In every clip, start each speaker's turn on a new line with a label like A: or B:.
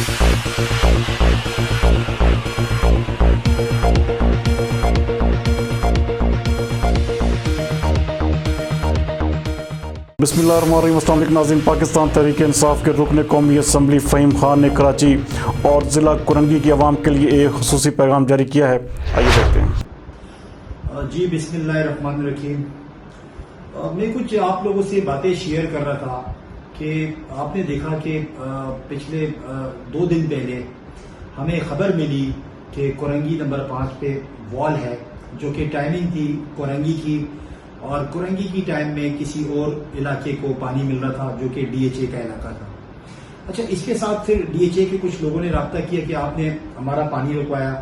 A: बिस्मिल्लाहिर्रहमानिर्रहीम। अस्सलाम वालेकुम नाज़रीन। पाकिस्तान तहरीक इंसाफ के रुकन कौमी असम्बली फ़हीम खान ने कराची और ज़िला कुरंगी की आवाम के लिए एक ख़ुसूसी पैगाम जारी किया है, आइए देखते हैं।
B: जी बिस्मिल्लाहिर्रहमानिर्रहीम। मैं कुछ आप लोगों से बातें शेयर कर रहा था कि आपने देखा कि पिछले 2 दिन पहले हमें खबर मिली कि कुरंगी नंबर 5 पे वॉल है, जो कि टाइमिंग थी कुरंगी की, और कुरंगी की टाइम में किसी और इलाके को पानी मिल रहा था जो कि डीएचए का इलाका था। अच्छा, इसके साथ फिर डीएचए के कुछ लोगों ने राब्ता किया कि आपने हमारा पानी रुकवाया।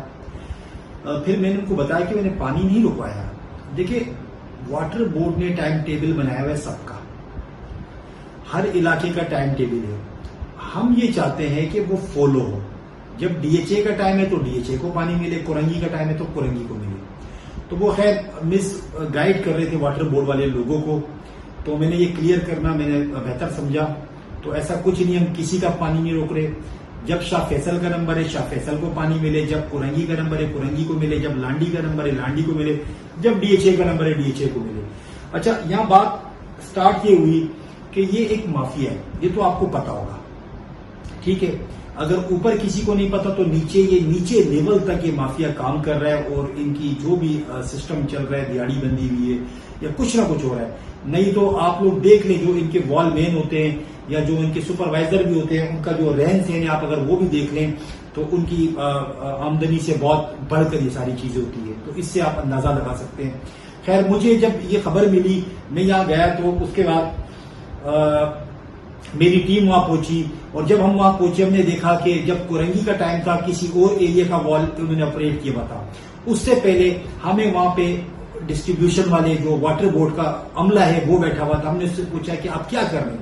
B: फिर मैंने उनको बताया कि मैंने पानी नहीं रुकवाया। देखिए, वाटर बोर्ड ने टाइम टेबल बनाया हुआ है सबका, हर इलाके का टाइम टेबल है। हम ये चाहते हैं कि वो फॉलो हो। जब डीएचए का टाइम है तो डीएचए को पानी मिले, कुरंगी का टाइम है तो कुरंगी को मिले। तो वो खैर मिस गाइड कर रहे थे वाटर बोर्ड वाले लोगों को, तो मैंने ये क्लियर करना मैंने बेहतर समझा। तो ऐसा कुछ नहीं, हम किसी का पानी नहीं रोक रहे। जब शाह फैसल का नंबर है शाह फैसल को पानी मिले, जब कुरंगी का नंबर है कुरंगी को मिले, जब लांडी का नंबर है लांडी को मिले, जब डीएचए का नंबर है डीएचए को मिले। अच्छा, यहाँ बात स्टार्ट ये हुई कि ये एक माफिया है, ये तो आपको पता होगा, ठीक है। अगर ऊपर किसी को नहीं पता तो नीचे लेवल तक ये माफिया काम कर रहा है, और इनकी जो भी सिस्टम चल रहा है, दिहाड़ी बंदी हुई है या कुछ ना कुछ हो रहा है। नहीं तो आप लोग देख लें, जो इनके वॉल मैन होते हैं या जो इनके सुपरवाइजर भी होते हैं, उनका जो रहन सहन आप अगर वो भी देख लें तो उनकी आमदनी से बहुत बढ़कर ये सारी चीजें होती है। तो इससे आप अंदाजा लगा सकते हैं। खैर, मुझे जब ये खबर मिली, मैं यहाँ गया, तो उसके बाद मेरी टीम वहां पहुंची, और जब हम वहां पहुंचे हमने देखा कि जब कुरंगी का टाइम था किसी और एरिया का वॉल उन्होंने ऑपरेट किया हुआ था। उससे पहले हमें वहां पे डिस्ट्रीब्यूशन वाले जो वाटर बोर्ड का अमला है वो बैठा हुआ था। हमने उससे पूछा कि आप क्या कर रहे हैं।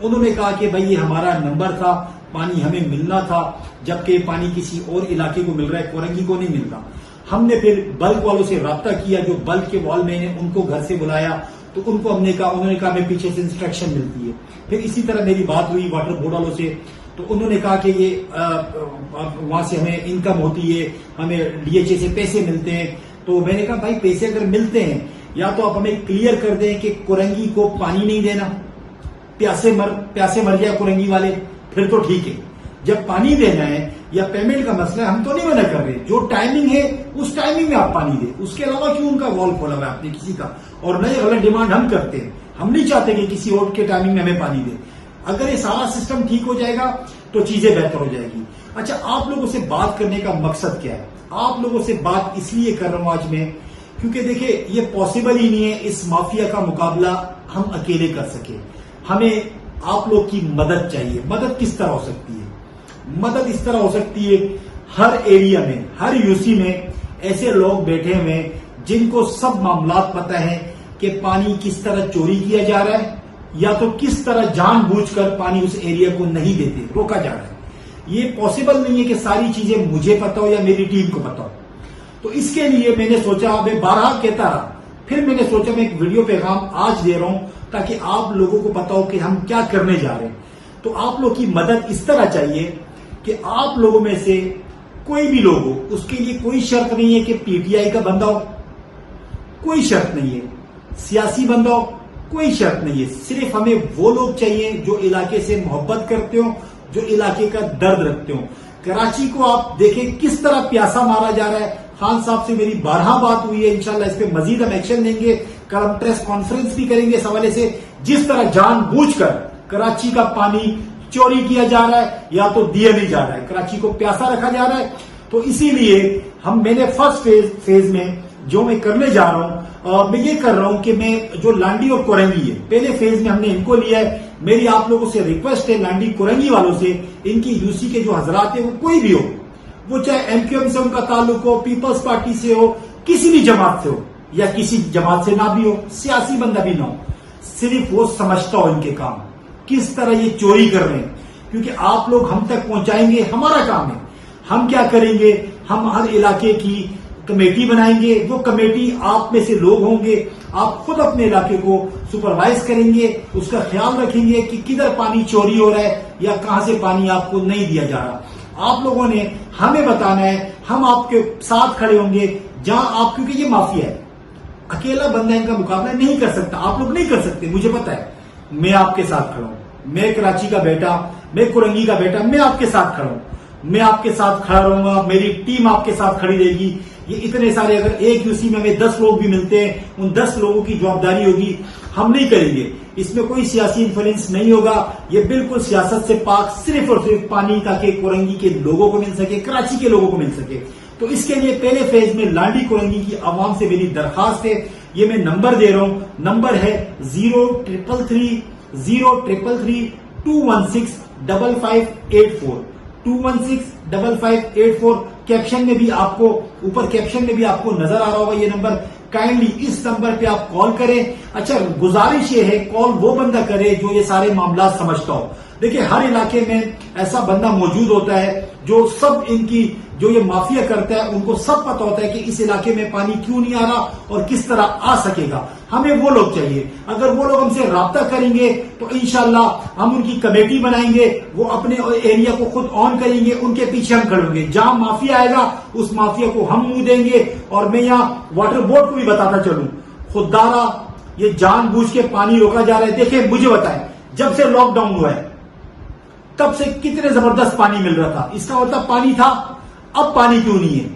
B: उन्होंने कहा कि भाई ये हमारा नंबर था, पानी हमें मिलना था, जबकि पानी किसी और इलाके को मिल रहा है, कुरंगी को नहीं मिल रहा। हमने फिर बल्क वालों से राब्ता किया, जो बल्क के वॉल मैन है उनको घर से बुलाया, तो उनको हमने कहा, उन्होंने कहा हमें पीछे से इंस्ट्रक्शन मिलती है। फिर इसी तरह मेरी बात हुई वाटर बोर्ड वालों से, तो उन्होंने कहा कि ये वहां से हमें इनकम होती है, हमें डीएचए से पैसे मिलते हैं। तो मैंने कहा भाई, पैसे अगर मिलते हैं या तो आप हमें क्लियर कर दें कि कुरंगी को पानी नहीं देना, प्यासे मर जाए कुरंगी वाले, फिर तो ठीक है। जब पानी देना है या पेमेंट का मसला है, हम तो नहीं मना कर रहे, जो टाइमिंग है उस टाइमिंग में आप पानी दें। उसके अलावा क्यों उनका वॉल खोला हुआ है आपने किसी का, और नए गलत डिमांड हम करते हैं। हम नहीं चाहते कि किसी और के टाइमिंग में हमें पानी दे। अगर ये सारा सिस्टम ठीक हो जाएगा तो चीजें बेहतर हो जाएगी। अच्छा, आप लोगों से बात करने का मकसद क्या है? आप लोगों से बात इसलिए कर रहा हूं आज मैं, क्योंकि देखिए, ये पॉसिबल ही नहीं है इस माफिया का मुकाबला हम अकेले कर सके। हमें आप लोग की मदद चाहिए। मदद किस तरह हो सकती है? मदद इस तरह हो सकती है, हर एरिया में, हर यूसी में ऐसे लोग बैठे हुए हैं जिनको सब मामलात पता है कि पानी किस तरह चोरी किया जा रहा है, या तो किस तरह जानबूझकर पानी उस एरिया को नहीं देते, रोका जा रहा है। ये पॉसिबल नहीं है कि सारी चीजें मुझे पता हो या मेरी टीम को पता हो। तो इसके लिए मैंने सोचा, मैं 12 कहता रहा, फिर मैंने सोचा मैं एक वीडियो पैगाम आज दे रहा हूं ताकि आप लोगों को पता हो कि हम क्या करने जा रहे हैं। तो आप लोग की मदद इस तरह चाहिए कि आप लोगों में से कोई भी लोग हो, उसके लिए कोई शर्त नहीं है कि पीटीआई का बंदा हो, कोई शर्त नहीं है, सियासी बंदा हो, कोई शर्त नहीं है। सिर्फ हमें वो लोग चाहिए जो इलाके से मोहब्बत करते हो, जो इलाके का दर्द रखते हो। कराची को आप देखें किस तरह प्यासा मारा जा रहा है। खान साहब से मेरी 12 बात हुई है, इंशाल्लाह इस पे मजीद हम एक्शन लेंगे। कल हम प्रेस कॉन्फ्रेंस भी करेंगे इस हवाले से। जिस तरह जानबूझकर कराची का पानी चोरी किया जा रहा है या तो दिया नहीं जा रहा है, कराची को प्यासा रखा जा रहा है। तो इसीलिए मैंने फर्स्ट फेज में जो मैं करने जा रहा हूं, मैं ये कर रहा हूं कि मैं जो लांडी और कुरंगी है, पहले फेज में हमने इनको लिया है। मेरी आप लोगों से रिक्वेस्ट है, लांडी कुरंगी वालों से, इनकी यूसी के जो हजरात है वो कोई भी हो, वो चाहे एमक्यूएम से उनका ताल्लुक हो, पीपल्स पार्टी से हो, किसी भी जमात से हो, या किसी जमात से ना भी हो, सियासी बंदा भी ना हो, सिर्फ वो समझता हो इनके काम किस तरह ये चोरी कर रहे हैं। क्योंकि आप लोग हम तक पहुंचाएंगे, हमारा काम है। हम क्या करेंगे, हम हर इलाके की कमेटी बनाएंगे। वो कमेटी आप में से लोग होंगे, आप खुद अपने इलाके को सुपरवाइज करेंगे, उसका ख्याल रखेंगे कि किधर पानी चोरी हो रहा है या कहां से पानी आपको नहीं दिया जा रहा। آپ لوگوں نے ہمیں بتانا ہے, ہم آپ کے ساتھ کھڑے ہوں گے جہاں آپ, کیونکہ یہ مافیا ہے, اکیلا بندہ ان کا مقابلہ نہیں کر سکتا, آپ لوگ نہیں کر سکتے, مجھے پتا ہے. میں آپ کے ساتھ کھڑا ہوں, میں کراچی کا بیٹا, میں کرنگی کا بیٹا, میں آپ کے ساتھ کھڑا ہوں, میں آپ کے ساتھ کھڑا رہوں گا, میری ٹیم آپ کے ساتھ کھڑی رہے گی. یہ اتنے سارے, اگر ایک یوسی میں ہمیں 10 لوگ بھی ملتے ہیں, ان 10 لوگوں کی جوابداری ہوگی, ہم نہیں کریں گے. اس میں کوئی سیاسی انفلوئنس نہیں ہوگا, یہ بالکل سیاست سے پاک, صرف اور صرف پانی تاکہ کرنگی کے لوگوں کو مل سکے, کراچی کے لوگوں کو مل سکے. تو اس کے لیے پہلے فیز میں لانڈی کرنگی کی عوام سے میری درخواست ہے, یہ میں نمبر دے رہا ہوں, نمبر ہے 0333-216-5584 216-5584. کیپشن میں بھی آپ کو, اوپر کیپشن میں بھی آپ کو نظر آ رہا ہوگا یہ نمبر. کائنڈلی اس نمبر پہ آپ کال کریں. اچھا, گزارش یہ ہے کال وہ بندہ کرے جو یہ سارے معاملات سمجھتا ہو. دیکھیں, ہر علاقے میں ایسا بندہ موجود ہوتا ہے جو سب ان کی, جو یہ مافیا کرتا ہے, ان کو سب پتا ہوتا ہے کہ اس علاقے میں پانی کیوں نہیں آ رہا اور کس طرح آ سکے گا. ہمیں وہ لوگ چاہیے. اگر وہ لوگ ہم سے رابطہ کریں گے تو انشاءاللہ ہم ان کی کمیٹی بنائیں گے, وہ اپنے ایریا کو خود آن کریں گے, ان کے پیچھے ہم کھڑے ہوں گے. جہاں مافیا آئے گا اس مافیا کو ہم منہ دیں گے. اور میں یہاں واٹر بورڈ کو بھی بتاتا چلوں, خوددارا یہ جان بوجھ کے پانی روکا جا رہا ہے. دیکھیں, مجھے بتائیں, جب سے لاک ڈاؤن ہوا ہے تب سے کتنے زبردست پانی مل رہا تھا. اس کا مطلب پانی تھا, اب پانی کیوں نہیں ہے؟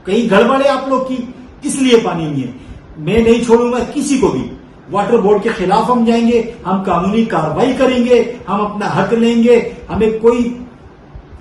B: کہیں گڑبڑ ہے آپ لوگ کی, اس لیے پانی نہیں ہے. میں نہیں چھوڑوں گا کسی کو بھی. واٹر بورڈ کے خلاف ہم جائیں گے, ہم قانونی کارروائی کریں گے, ہم اپنا حق لیں گے. ہمیں کوئی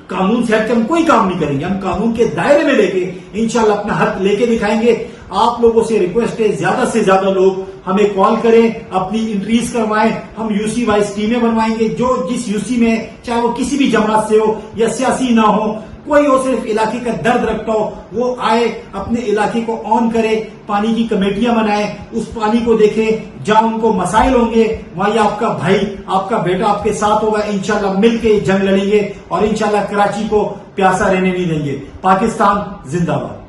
B: قانون سے ہٹ کے ہم کوئی کام نہیں کریں گے, ہم قانون کے دائرے میں لے کے انشاءاللہ اپنا حق لے کے دکھائیں گے. آپ لوگوں سے ریکویسٹ ہے, زیادہ سے زیادہ لوگ ہمیں کال کریں, اپنی انٹریز کروائیں. ہم یوسی وائز ٹیمیں بنوائیں گے, جو جس یوسی میں, چاہے وہ کسی بھی جماعت سے ہو یا سیاسی نہ ہو, کوئی ہو, صرف علاقے کا درد رکھتا ہو, وہ آئے, اپنے علاقے کو آن کرے, پانی کی کمیٹیاں بنائے, اس پانی کو دیکھیں. جہاں ان کو مسائل ہوں گے وہاں یہ آپ کا بھائی, آپ کا بیٹا آپ کے ساتھ ہوگا. انشاءاللہ مل کے جنگ لڑیں گے اور انشاءاللہ کراچی کو پیاسا رہنے نہیں دیں گے. پاکستان زندہ باد.